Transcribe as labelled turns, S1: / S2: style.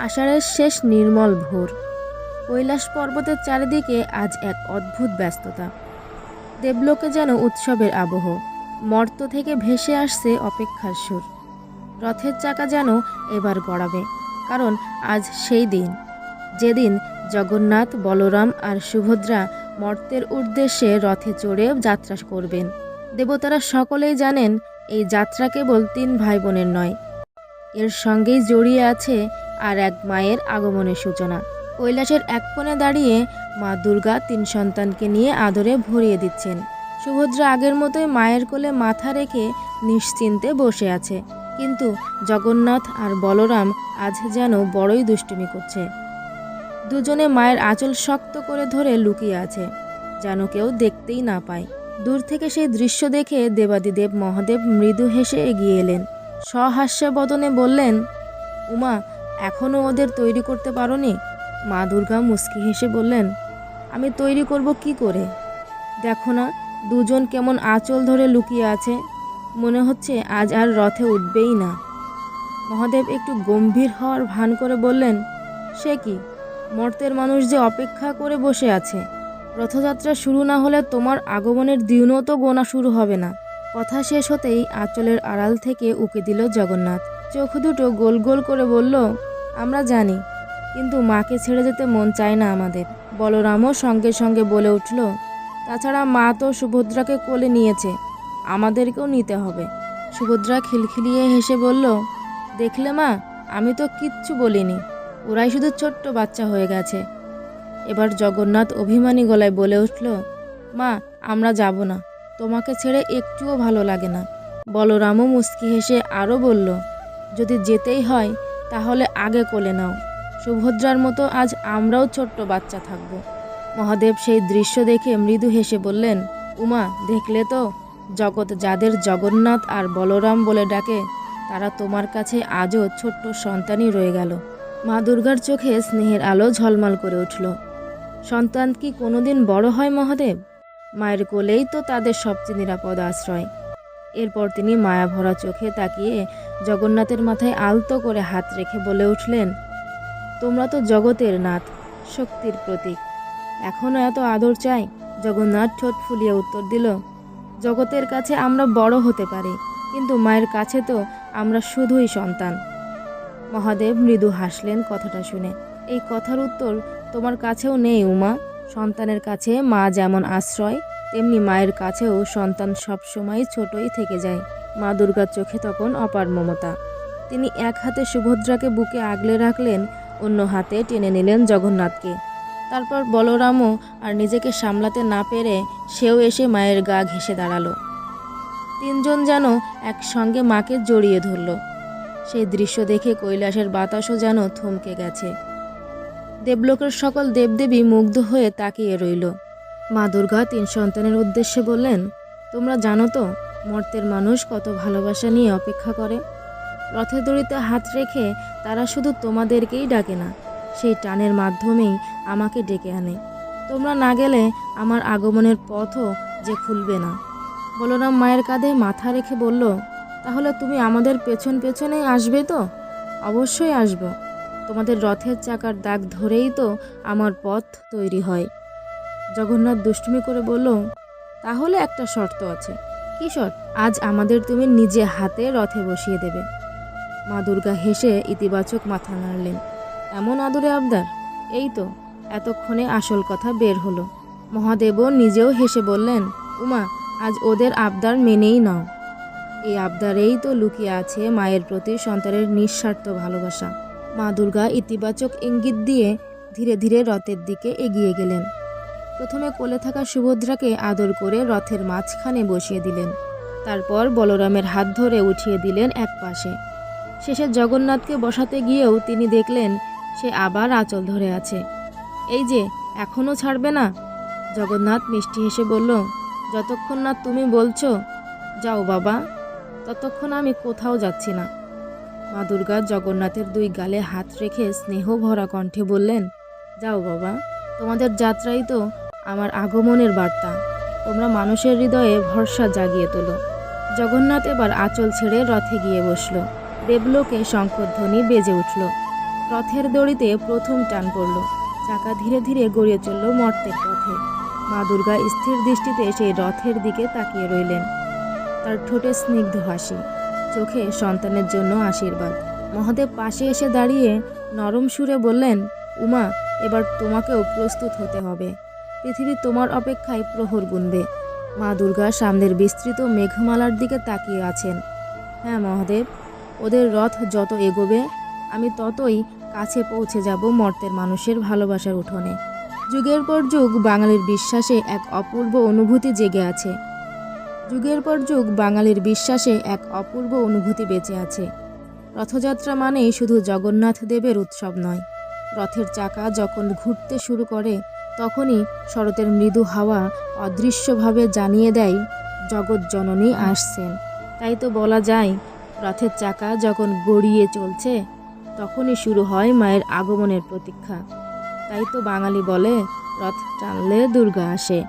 S1: আষাঢ়ের শেষ নির্মল ভোর। কৈলাস পর্বতের চারিদিকে আজ এক অদ্ভুত ব্যস্ততা। দেবলোকে যেন উৎসবের আবহ। মর্ত থেকে ভেসে আসছে অপেক্ষার সুর। রথের চাকা যেন এবার গড়াবে, কারণ আজ সেই দিন যেদিন জগন্নাথ, বলরাম আর সুভদ্রা মর্তের উদ্দেশ্যে রথে চড়ে যাত্রা করবেন। দেবতারা সকলেই জানেন এই যাত্রা কেবল 3 ভাই বোনের নয়, এর সঙ্গেই জড়িয়ে আছে আর এক মায়ের আগমনের সূচনা। কৈলাসের এক কোণে দাঁড়িয়ে মা দুর্গা 3 সন্তানকে নিয়ে আদরে ভরিয়ে দিচ্ছেন। সুভদ্রা আগের মতোই মায়ের কোলে মাথা রেখে নিশ্চিন্তে বসে আছে, কিন্তু জগন্নাথ আর বলরাম আজ যেন বড়ই দুষ্টুমি করছে। দুজনে মায়ের আঁচল শক্ত করে ধরে লুকিয়ে আছে, যেন কেউ দেখতেই না পায়। দূর থেকে সেই দৃশ্য দেখে দেবাদিদেব মহাদেব মৃদু হেসে এগিয়ে এলেন। সহাস্য বদনে বললেন, উমা, এখনও ওদের তৈরি করতে পারোনি? মা দুর্গা মুচকি হেসে বললেন, আমি তৈরি করব কি করে? দেখো না, দুজন কেমন আঁচল ধরে লুকিয়ে আছে, মনে হচ্ছে আজ আর রথে উঠবেই না। মহাদেব একটু গম্ভীর হওয়ার ভান করে বললেন, সে কি, মর্তের মানুষ যে অপেক্ষা করে বসে আছে। রথযাত্রা শুরু না হলে তোমার আগমনের দিনও তো গোনা শুরু হবে না। কথা শেষ হতেই আঁচলের আড়াল থেকে উকি দিল জগন্নাথ। চোখ দুটো গোল গোল করে বলল, আমরা জানি, কিন্তু মাকে ছেড়ে যেতে মন চায় না আমাদের। বলরামও সঙ্গে সঙ্গে বলে উঠল, তাছাড়া মা তো সুভদ্রাকে কোলে নিয়েছে, আমাদেরকেও নিতে হবে। সুভদ্রা খিলখিলিয়ে হেসে বলল, দেখলে মা, আমি তো কিচ্ছু বলিনি, ওরাই শুধু ছোট্ট বাচ্চা হয়ে গেছে। এবার জগন্নাথ অভিমানী গলায় বলে উঠল, মা, আমরা যাব না, তোমাকে ছেড়ে একটুও ভালো লাগে না। বলরামও মুচকি হেসে আরও বলল, যদি যেতেই হয় তাহলে আগে কোলে নাও, সুভদ্রার মতো আজ আমরাও ছোট্ট বাচ্চা থাকব। মহাদেব সেই দৃশ্য দেখে মৃদু হেসে বললেন, উমা, দেখলে তো, জগৎ যাদের জগন্নাথ আর বলরাম বলে ডাকে, তারা তোমার কাছে আজও ছোট্ট সন্তানই রয়ে গেল। মা দুর্গার চোখে স্নেহের আলো ঝলমল করে উঠল। সন্তান কি কোনোদিন বড় হয় মহাদেব? মায়ের কোলেই তো তাদের সবচেয়ে নিরাপদ আশ্রয়। এরপর তিনি মায়াভরা চোখে তাকিয়ে জগন্নাথের মাথায় আলতো করে হাত রেখে বলে উঠলেন, তোমরা তো জগতের নাথ, শক্তির প্রতীক, এখনও এত আদর চাই? জগন্নাথ ঠোঁট ফুলিয়ে উত্তর দিল, জগতের কাছে আমরা বড় হতে পারি, কিন্তু মায়ের কাছে তো আমরা শুধুই সন্তান। মহাদেব মৃদু হাসলেন কথাটা শুনে। এই কথার উত্তর তোমার কাছেও নেই উমা। সন্তানের কাছে মা যেমন আশ্রয়, তেমনি মায়ের কাছেও সন্তান সবসময় ছোটই থেকে যায়। মা দুর্গার চোখে তখন অপার মমতা। তিনি এক হাতে সুভদ্রাকে বুকে আগলে রাখলেন, অন্য হাতে টেনে নিলেন জগন্নাথকে। তারপর বলরামও আর নিজেকে সামলাতে না পেরে সেও এসে মায়ের গা ঘেঁষে দাঁড়ালো। 3 জন যেন একসঙ্গে মাকে জড়িয়ে ধরল। সেই দৃশ্য দেখে কৈলাসের বাতাসও যেন থমকে গেছে। দেবলোকের সকল দেবদেবী মুগ্ধ হয়ে তাকিয়ে রইল। মা দুর্গা 3 সন্তানের উদ্দেশ্যে বললেন, তোমরা জানো তো মর্তের মানুষ কত ভালোবাসা নিয়ে অপেক্ষা করে। রথের দড়িতে হাত রেখে তারা শুধু তোমাদেরকেই ডাকে না, সেই টানের মাধ্যমেই আমাকে ডেকে আনে। তোমরা না গেলে আমার আগমনের পথও যে খুলবে না। বলরাম মায়ের কাঁধে মাথা রেখে বলল, তাহলে তুমি আমাদের পেছন পেছনেই আসবে তো? অবশ্যই আসব। তোমাদের রথের চাকার দাগ ধরেই তো আমার পথ তৈরি হয়। জগন্নাথ দুষ্টুমি করে বলল, তাহলে একটা শর্ত আছে। কি শর্ত? আজ আমাদের তুমি নিজে হাতে রথে বসিয়ে দেবে। মা দুর্গা হেসে ইতিবাচক মাথা নাড়লেন। এমন আদরে আবদার? এই তো এতক্ষণে আসল কথা বের হলো। মহাদেবও নিজেও হেসে বললেন, উমা, আজ ওদের আবদার মেনেই নাও। এই আবদারেই তো লুকিয়ে আছে মায়ের প্রতি সন্তানের নিঃস্বার্থ ভালোবাসা। মা দুর্গা ইতিবাচক ইঙ্গিত দিয়ে ধীরে ধীরে রথের দিকে এগিয়ে গেলেন। প্রথমে কোলে থাকা সুভদ্রাকে আদর করে রথের মাঝখানে বসিয়ে দিলেন। তারপর বলরামের হাত ধরে উঠিয়ে দিলেন এক পাশে। শেষে জগন্নাথকে বসাতে গিয়েও তিনি দেখলেন সে আবার আঁচল ধরে আছে। এই যে, এখনও ছাড়বে না? জগন্নাথ মিষ্টি হেসে বলল, যতক্ষণ না তুমি বলছো যাও বাবা, ততক্ষণ আমি কোথাও যাচ্ছি না। মা দুর্গা জগন্নাথের 2 গালে হাত রেখে স্নেহ ভরা কণ্ঠে বললেন, যাও বাবা, তোমাদের যাত্রাই তো আমার আগমনের বার্তা। তোমরা মানুষের হৃদয়ে ভরসা জাগিয়ে তোলো। জগন্নাথ এবার আঁচল ছেড়ে রথে গিয়ে বসল। দেবলোকে শঙ্খধ্বনি বেজে উঠল। রথের দড়িতে প্রথম টান পড়ল। চাকা ধীরে ধীরে গড়িয়ে চলল মর্তের পথে। মা দুর্গা স্থির দৃষ্টিতে সেই রথের দিকে তাকিয়ে রইলেন। তার ঠোঁটে স্নিগ্ধ হাসি, চোখে সন্তানের জন্য আশীর্বাদ। মহাদেব পাশে এসে দাঁড়িয়ে নরম সুরে বললেন, উমা, এবার তোমাকেও প্রস্তুত হতে হবে। পৃথিবী তোমার অপেক্ষায় প্রহর গুনবে। মা দুর্গা সামনের বিস্তৃত মেঘমালার দিকে তাকিয়ে আছেন। হ্যাঁ মহাদেব, ওদের রথ যত এগোবে আমি ততই কাছে পৌঁছে যাব মর্তের মানুষের ভালোবাসার উঠোনে। যুগের পর যুগ বাঙালির বিশ্বাসে এক অপূর্ব অনুভূতি জেগে আছে। যুগের পর যুগ বাঙালির বিশ্বাসে এক অপূর্ব অনুভূতি বেঁচে আছে। রথযাত্রা মানেই শুধু জগন্নাথ দেবের উৎসব নয়। রথের চাকা যখন ঘুরতে শুরু করে তখনই শরতের মৃদু হাওয়া অদৃশ্যভাবে জানিয়ে দেয় জগৎ জননী আসছেন। তাই তো বলা যায়, রথের চাকা যখন গড়িয়ে চলছে তখনই শুরু হয় মায়ের আগমনের প্রতীক্ষা। তাই তো বাঙালি বলে, রথ টানলে দুর্গা আসে।